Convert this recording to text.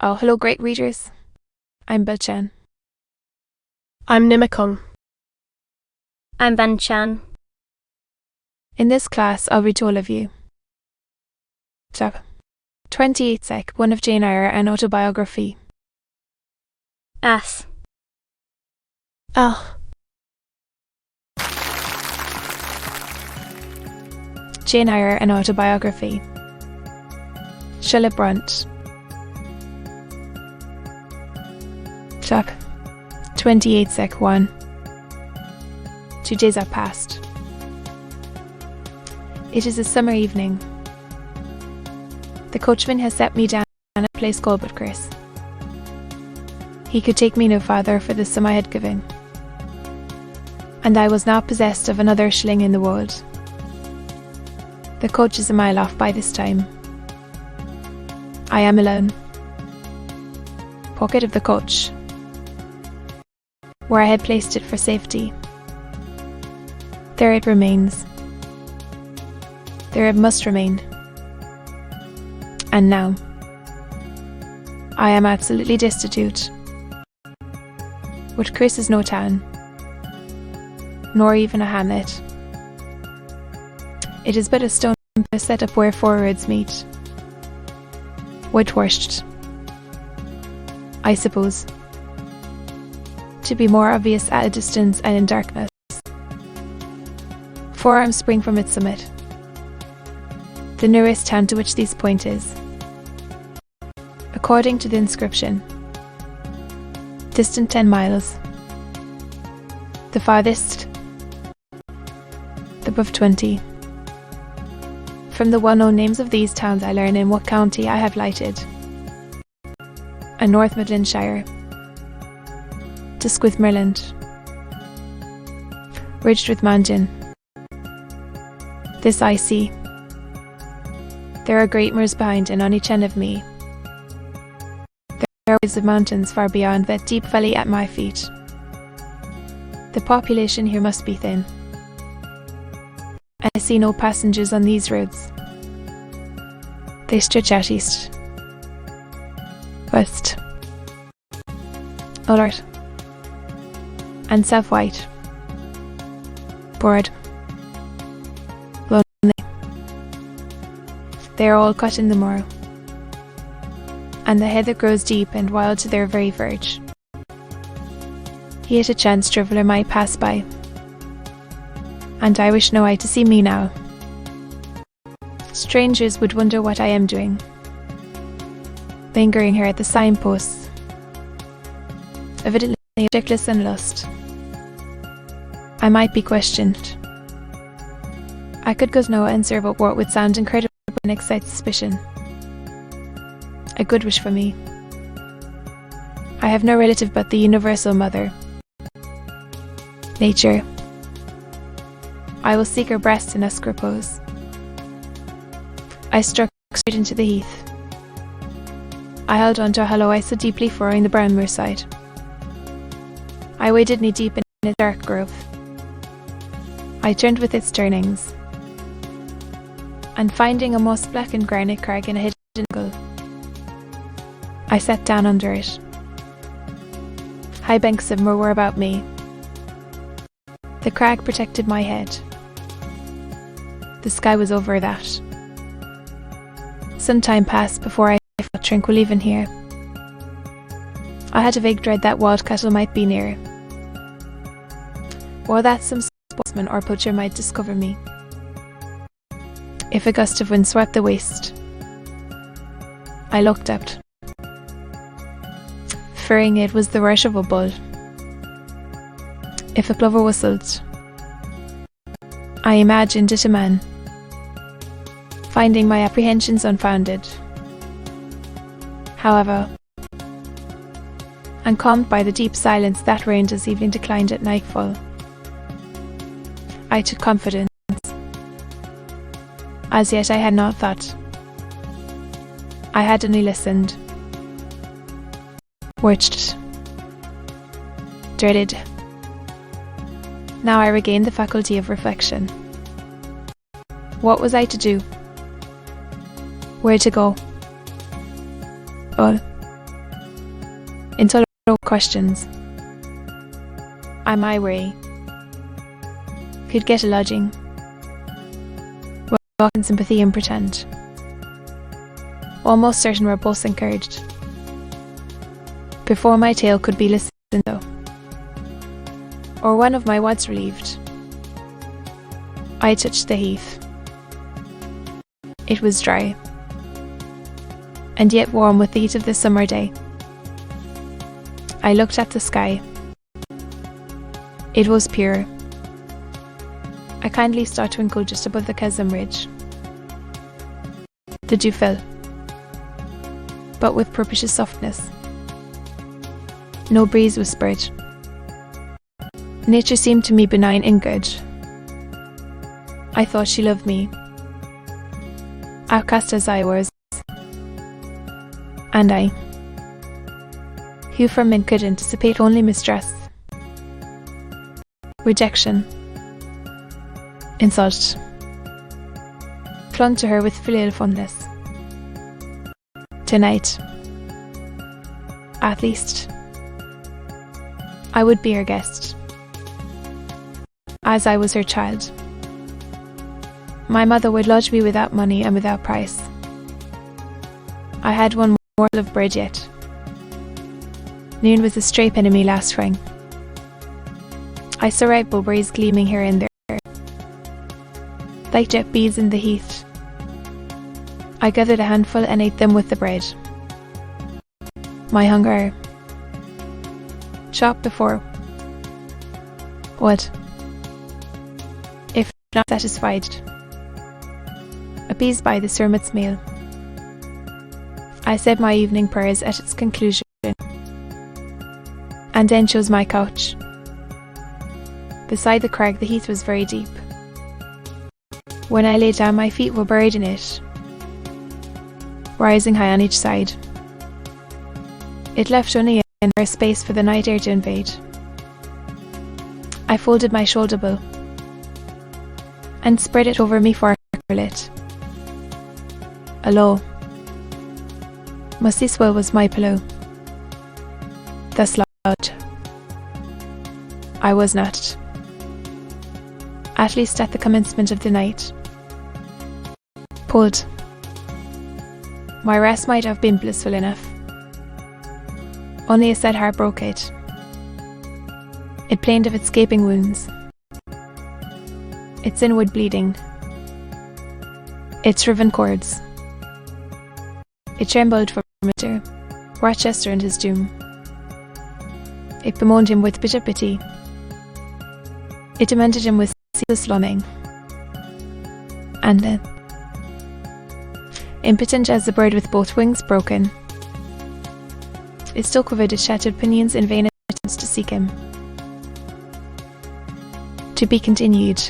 Oh, hello, great readers. I'm Belchan. I'm Nimakung. I'm Banchan. In this class, I'll read to all of you. Chap. 28 sec, one of Jane Eyre, an autobiography. As. Ah. Jane Eyre, an autobiography. Brontë. Chap. 28 sec 1. 2 days have passed. It is a summer evening. The coachman has set me down at a place called but Chris. He could take me no farther for the sum I had given, and I was not possessed of another shilling in the world. The coach is a mile off by this time. I am alone. Pocket of the coach, where I had placed it for safety. There it remains. There it must remain. And now, I am absolutely destitute. But Chris is no town, nor even a hamlet. It is but a stone set up where four roads meet. Whitewashed, I suppose, to be more obvious at a distance and in darkness. Four arms spring from its summit. The nearest town to which these point is, according to the inscription, distant 10 miles. The farthest, above 20. From the well-known names of these towns I learn in what county I have lighted. A North Midlandshire. To Squithmerland. Ridged with Mangan. This I see. There are great moors behind and on each end of me. There are waves of mountains far beyond that deep valley at my feet. The population here must be thin. I see no passengers on these roads. They stretch out east, west, alert, and south-white, bored, lonely. They are all cut in the moor, and the heather grows deep and wild to their very verge. Yet a chance traveller might pass by, and I wish no eye to see me now. Strangers would wonder what I am doing, lingering here at the signposts, evidently objectless and lost. I might be questioned. I could go no answer but what would sound incredible and excite suspicion. A good wish for me. I have no relative but the universal mother, Nature. I will seek her breast and ask repose. I struck straight into the heath. I held on to a hollow I so deeply furrowing the brown moorside. I waded knee deep in a dark grove. I turned with its turnings, and finding a moss blackened granite crag in a hidden gully, I sat down under it. High banks of moor were about me. The crag protected my head. The sky was over that. Some time passed before I felt tranquil even here. I had a vague dread that wild cattle might be near, or that some sportsman or poacher might discover me. If a gust of wind swept the waste, I looked up. Fearing it was the rush of a bull. If a plover whistled, I imagined it a man. Finding my apprehensions unfounded, however, and calmed by the deep silence that reigned as evening declined at nightfall, I took confidence. As yet I had not thought. I had only listened, watched, dreaded. Now I regained the faculty of reflection. What was I to do? Where to go? Oh, intolerable questions. I'm Eyre. Could get a lodging. Walk in sympathy and pretend. Almost certain we're both encouraged. Before my tale could be listened to, or one of my wants relieved, I touched the heath. It was dry, and yet warm with the heat of the summer day. I looked at the sky. It was pure. A kindly star twinkled just above the chasm ridge. The dew fell, but with propitious softness. No breeze whispered. Nature seemed to me benign and good. I thought she loved me, outcast as I was, and I, who from men could anticipate only mistrust, rejection, insult, clung to her with filial fondness. Tonight, at least, I would be her guest, as I was her child. My mother would lodge me without money and without price. I had one morsel of bread yet. Noon was a stray penny last rang. I saw ripe mulberries gleaming here and there, like jet beads in the heath. I gathered a handful and ate them with the bread. My hunger, Chap before, what, if not satisfied, appeased by the sermon's meal. I said my evening prayers at its conclusion, and then chose my couch. Beside the crag the heath was very deep. When I lay down my feet were buried in it, rising high on each side. It left only a space for the night air to invade. I folded my shoulder bow and spread it over me for a coverlet. Aloud. Must this well was my pillow. Thus loud. I was not, at least at the commencement of the night, pulled. My rest might have been blissful enough. Only a sad heart broke it. It plained of its gaping wounds, its inward bleeding, its riven cords. It trembled for Mr. Rochester and his doom. It bemoaned him with bitter pity. It demanded him with ceaseless longing. And then, impotent as the bird with both wings broken, it still quivered its shattered pinions in vain attempts to seek him. To be continued.